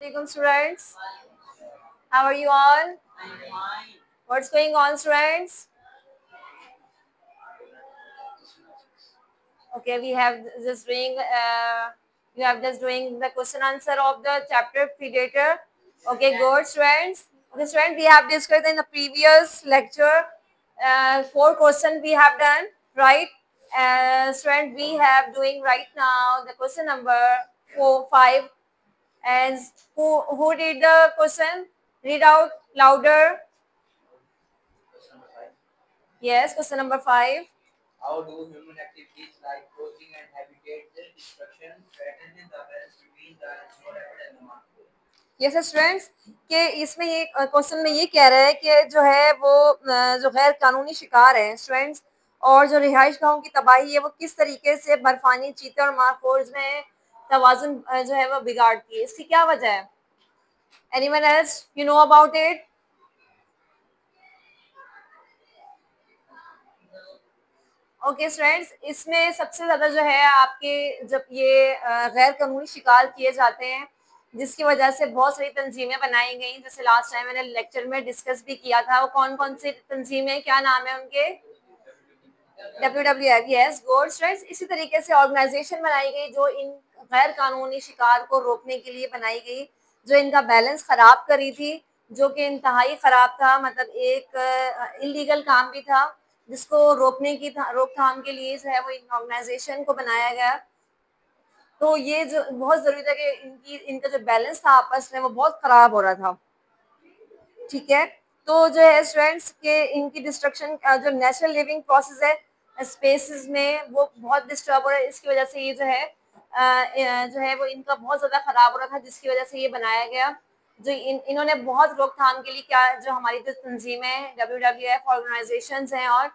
Welcome students. How are you all? What's going on, students? Okay, we have just doing the question answer of the chapter Predator. Okay, good students. Okay, students, we have discussed in the previous lecture 4 questions we have done, right? Student, we have doing right now the question number 5. And who did the question? Read out louder. Yes, question number 5. How do human activities like poaching and habitat destruction threaten the balance between the snow leopard and the markhor? Yes students कि इसमें ये question में ये कह रहा है कि जो है वो जो गैर कानूनी शिकार हैं स्टूडेंट्स और जो रिहाइश गाहों की तबाही है वो किस तरीके से बर्फानी चीते और माखोर्ज में तवाजुन जो है वो बिगाड़ती है, इसकी क्या वजह है? Anyone else you know about it? Okay students, इसमें सबसे ज़्यादा जो है आपके जब ये गैर कानूनी शिकार किए जाते हैं जिसकी वजह से बहुत सारी तंजीमें बनाई गई, जैसे लास्ट टाइम मैंने लेक्चर में डिस्कस भी किया था। वो कौन कौन सी तंजीमें, क्या नाम है उनके? WWF, yes good students. इसी तरीके से ऑर्गेनाइजेशन बनाई गई जो इन गैर कानूनी शिकार को रोकने के लिए बनाई गई, जो इनका बैलेंस ख़राब करी थी, जो कि इंतहाई ख़राब था, मतलब एक इलीगल काम भी था जिसको रोकने की रोकथाम के लिए जो है वो इन ऑर्गेनाइजेशन को बनाया गया। तो ये जो बहुत ज़रूरी था कि इनका जो बैलेंस था आपस में वो बहुत ख़राब हो रहा था, ठीक है। तो जो है स्टूडेंट्स के इनकी डिस्ट्रक्शन जो नेचुरल लिविंग प्रोसेस है स्पेसेस में वो बहुत डिस्टर्ब हो रहा है, इसकी वजह से ये जो है वो इनका बहुत ज़्यादा ख़राब हो रहा था, जिसकी वजह से ये बनाया गया। जो इन्होंने बहुत रोकथाम के लिए क्या, जो हमारी जो तंजीमें WWF ऑर्गेनाइजेशंस हैं और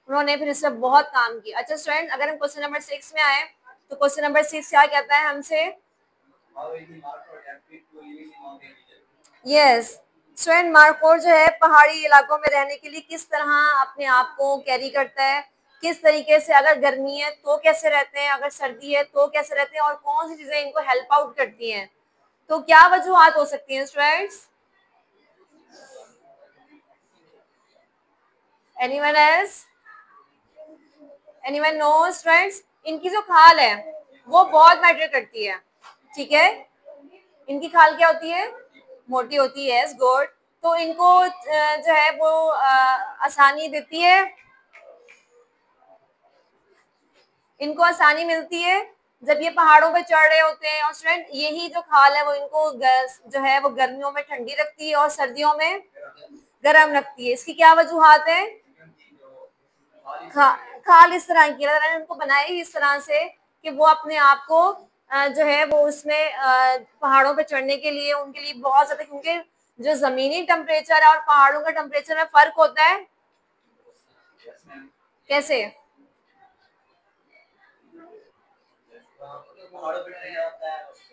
उन्होंने फिर इससे बहुत काम किया। अच्छा स्टूडेंट, अगर हम क्वेश्चन नंबर 6 में आए तो क्वेश्चन नंबर 6 क्या कहता है हमसे? यस स्टूडेंट, मार्कोर जो है पहाड़ी इलाकों में रहने के लिए किस तरह अपने आप को कैरी करता है, किस तरीके से, अगर गर्मी है तो कैसे रहते हैं, अगर सर्दी है तो कैसे रहते हैं, और कौन सी चीजें इनको हेल्प आउट करती हैं। तो क्या वजूहत हो सकती हैं students? Anyone else? Anyone no students? इनकी जो खाल है वो बहुत मैटर करती है, ठीक है। इनकी खाल क्या होती है? मोटी होती है, यस गुड। तो इनको जो है वो आसानी देती है, इनको आसानी मिलती है जब ये पहाड़ों पे चढ़ रहे होते हैं। और स्टूडेंट यही जो खाल है वो इनको जो है वो गर्मियों में ठंडी रखती है और सर्दियों में गर्म रखती है। इसकी क्या वजूहत है? खाल इस तरह की है, उनको बनाई इस तरह से कि वो अपने आप को जो है वो उसमें पहाड़ों पे चढ़ने के लिए उनके लिए बहुत ज्यादा, क्योंकि जो जमीनी टेम्परेचर है और पहाड़ों का टेम्परेचर में फर्क होता है। कैसे?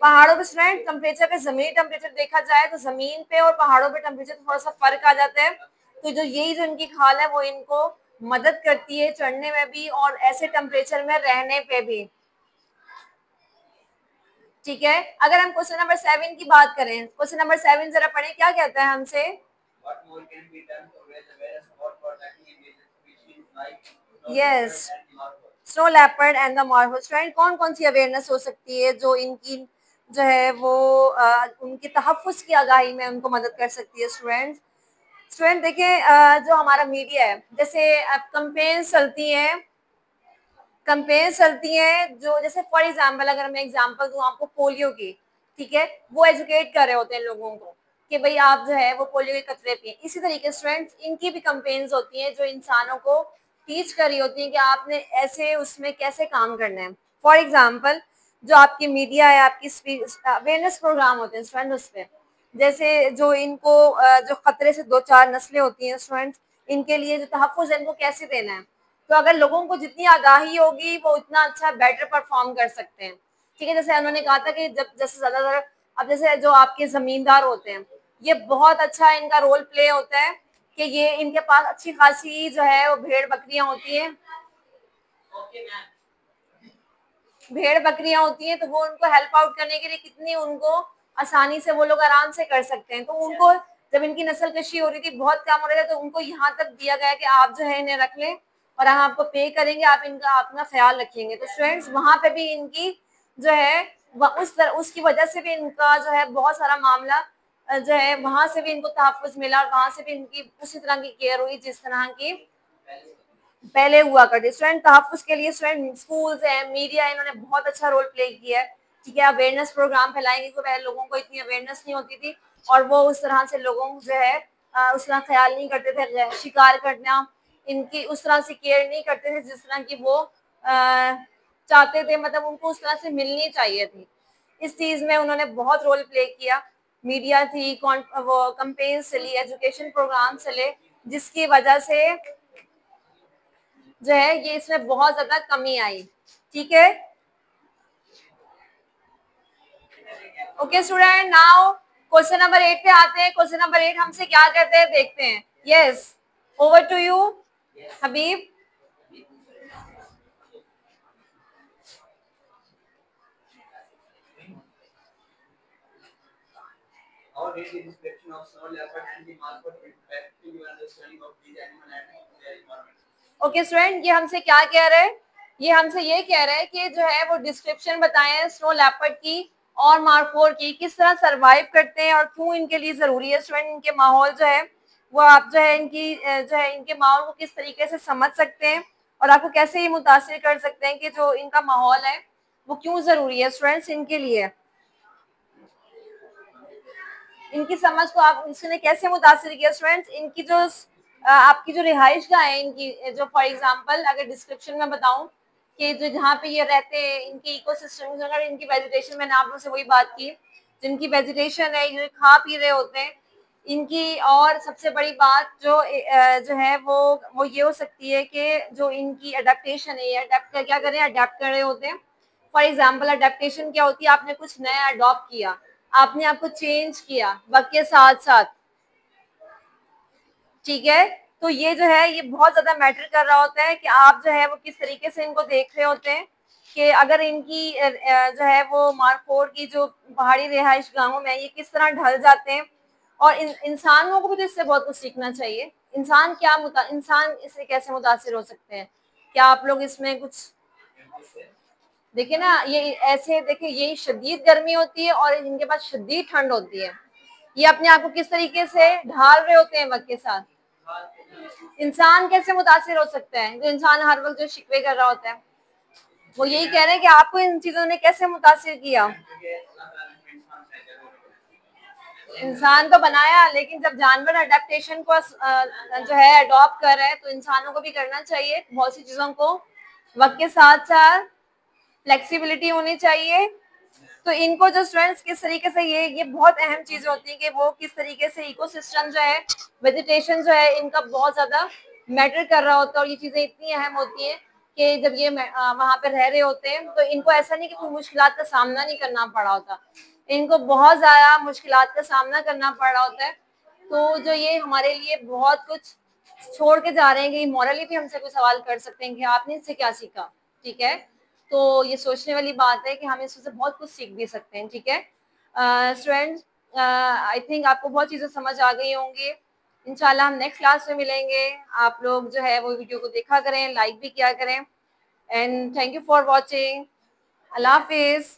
पहाड़ों पे स्टूडेंट टेम्परेचर का जमीनी टेम्परेचर देखा जाए तो जमीन पे और पहाड़ों पे टेम्परेचर थोड़ा सा फर्क आ जाता है। तो जो यही जो इनकी खाल है वो इनको मदद करती है चढ़ने में भी और ऐसे टेम्परेचर में रहने पे भी, ठीक है। अगर हम क्वेश्चन नंबर 7 की बात करें, क्वेश्चन नंबर 7 जरा पढ़े, क्या कहता है हमसे? Yes, snow leopard and the marble. Student कौन कौन सी अवेयरनेस हो सकती है जो इनकी जो है वो उनकी तहफ़्फ़ुज़ की आगाही में उनको मदद कर सकती है? स्टूडेंट देखिए, जो हमारा मीडिया है, जैसे कंपेन्स चलती हैं जो, जैसे फॉर एग्जांपल अगर मैं एग्जांपल दूं आपको पोलियो की, ठीक है, वो एजुकेट कर रहे होते हैं लोगों को कि भाई आप जो है वो पोलियो के कतरे पिए। इसी तरीके स्टूडेंट्स इनकी भी कंपेन्स होती हैं जो इंसानों को टीच कर रही होती हैं कि आपने ऐसे उसमें कैसे काम करना है। फॉर एग्जाम्पल जो आपकी मीडिया है, आपकी अवेयरनेस प्रोग्राम होते हैं स्टूडेंट, उस पर जैसे जो इनको जो खतरे से 2-4 नस्लें होती हैं स्टूडेंट्स, इनके लिए जो तहफ़्फ़ुज़ है इनको कैसे देना है। तो अगर लोगों को जितनी आगाही होगी वो उतना अच्छा बेटर परफॉर्म कर सकते हैं, ठीक है। जैसे उन्होंने कहा था कि जब जैसे ज्यादातर अब जैसे जो आपके जमींदार होते हैं ये बहुत अच्छा इनका रोल प्ले होता है कि ये इनके पास अच्छी खासी जो है वो भेड़ बकरियां होती हैं, तो वो उनको हेल्प आउट करने के लिए कितनी उनको आसानी से वो लोग आराम से कर सकते हैं। तो उनको जब इनकी नस्ल कशी हो रही थी, बहुत काम हो रहा था, तो उनको यहाँ तक दिया गया कि आप जो है इन्हें रख लें और हम आपको पे करेंगे, आप इनका अपना ख्याल रखेंगे। तो स्टूडेंट्स वहां पे भी इनकी जो है उसकी वजह से भी इनका जो है बहुत सारा मामला जो है वहां से भी इनको तहफ़्फ़ुज़ मिला और वहां से भी इनकी उसी तरह की केयर हुई जिस तरह की पहले हुआ करती। स्टूडेंट तहफ़्फ़ुज़ के लिए स्टूडेंट स्कूल्स है, मीडिया है, इन्होंने बहुत अच्छा रोल प्ले किया है। ठीक है, अवेयरनेस प्रोग्राम फैलाएंगे, तो पहले लोगों को इतनी अवेयरनेस नहीं होती थी और वो उस तरह से लोगों जो है उस तरह ख्याल नहीं करते थे, शिकार करना इनकी उस तरह से केयर नहीं करते थे जिस तरह की वो चाहते थे, मतलब उनको उस तरह से मिलनी चाहिए थी। इस चीज में उन्होंने बहुत रोल प्ले किया। मीडिया थी, वो कंपेन्स चली, एजुकेशन प्रोग्राम चले, जिसकी वजह से जो है ये इसमें बहुत ज्यादा कमी आई। ठीक है, okay student, now question number 8 पे आते हैं। क्वेश्चन नंबर 8 हमसे क्या कहते हैं देखते हैं। Yes, over to you Habib. How did the description of snow leopard and the marmot impact your understanding of these animals and their environment? Okay student, ये हमसे क्या कह रहे हैं? ये हमसे ये कह रहे हैं कि जो है वो डिस्क्रिप्शन बताएं स्नो लेपर्ड की और मार्कोर की, किस तरह सरवाइव करते हैं और क्यों इनके लिए जरूरी है। स्टूडेंट इनके माहौल जो है वो आप जो है इनकी जो है इनके माहौल को किस तरीके से समझ सकते हैं और आपको कैसे ये मुतासिर कर सकते हैं कि जो इनका माहौल है वो क्यों जरूरी है स्टूडेंट्स इनके लिए। इनकी समझ को आप इसने कैसे मुतासिर किया स्टूडेंट्स। इनकी जो आपकी जो रिहाइश गाह है इनकी, जो फॉर एग्जांपल अगर डिस्क्रिप्शन में बताऊं कि जो जहाँ पे ये रहते हैं इनके इकोसिस्टम, अगर इनकी वेजिटेशन, मैंने आप लोगों से वही बात की, जिनकी वेजिटेशन है ये खा पी रहे होते हैं इनकी। और सबसे बड़ी बात जो है वो ये हो सकती है कि जो इनकी अडेप्टेशन है, ये अडेप्ट क्या करें, अडेप्ट कर रहे होते हैं। फॉर एग्जाम्पल अडेप्टेशन क्या होती है, आपने कुछ नया अडॉप्ट किया, आपने आपको चेंज किया वक्त के साथ साथ। ठीक है, तो ये जो है ये बहुत ज्यादा मैटर कर रहा होता है कि आप जो है वो किस तरीके से इनको देख रहे होते हैं कि अगर इनकी जो है वो मारकोर की जो पहाड़ी रिहाइश गाहों में ये किस तरह ढल जाते हैं। और इंसानों को भी तो इससे बहुत कुछ सीखना चाहिए। इंसान इससे कैसे मुतासिर हो सकते हैं? क्या आप लोग इसमें कुछ देखिए ना, ये ऐसे देखिए, ये शदीद गर्मी होती है और इनके पास शदीद ठंड होती है। ये अपने आप को किस तरीके से ढाल रहे होते हैं वक्त के साथ। इंसान कैसे मुतासिर हो सकता है? जो इंसान हर वक्त जो शिकवे कर रहा होता है, वो यही कह रहे हैं कि आपको इन चीजों ने कैसे मुतासिर किया। इंसान तो बनाया, लेकिन जब जानवर अडेप्टेशन को जो है अडॉप्ट कर रहे हैं तो इंसानों को भी करना चाहिए बहुत सी चीजों को वक्त के साथ साथ। फ्लेक्सिबिलिटी होनी चाहिए। तो इनको जो स्टूडेंट्स किस तरीके से ये बहुत अहम चीजें होती हैं कि वो किस तरीके से इकोसिस्टम जो है, वेजिटेशन जो है, इनका बहुत ज्यादा मैटर कर रहा होता है। और ये चीजें इतनी अहम होती हैं कि जब ये वहां पे रह रहे होते हैं तो इनको ऐसा नहीं कि कोई मुश्किलात का सामना नहीं करना पड़ा होता, इनको बहुत ज्यादा मुश्किलात का सामना करना पड़ रहा होता है। तो जो ये हमारे लिए बहुत कुछ छोड़ के जा रहे हैं कि मॉरली भी हमसे कोई सवाल कर सकते हैं कि आपने इससे क्या सीखा। ठीक है, तो ये सोचने वाली बात है कि हम इससे बहुत कुछ सीख भी सकते हैं। ठीक है स्टूडेंट्स, आई थिंक आपको बहुत चीज़ें समझ आ गई होंगी। इंशाल्लाह हम नेक्स्ट क्लास में मिलेंगे। आप लोग जो है वो वीडियो को देखा करें, लाइक भी किया करें। And thank you for watching. अल्लाह हाफिज़।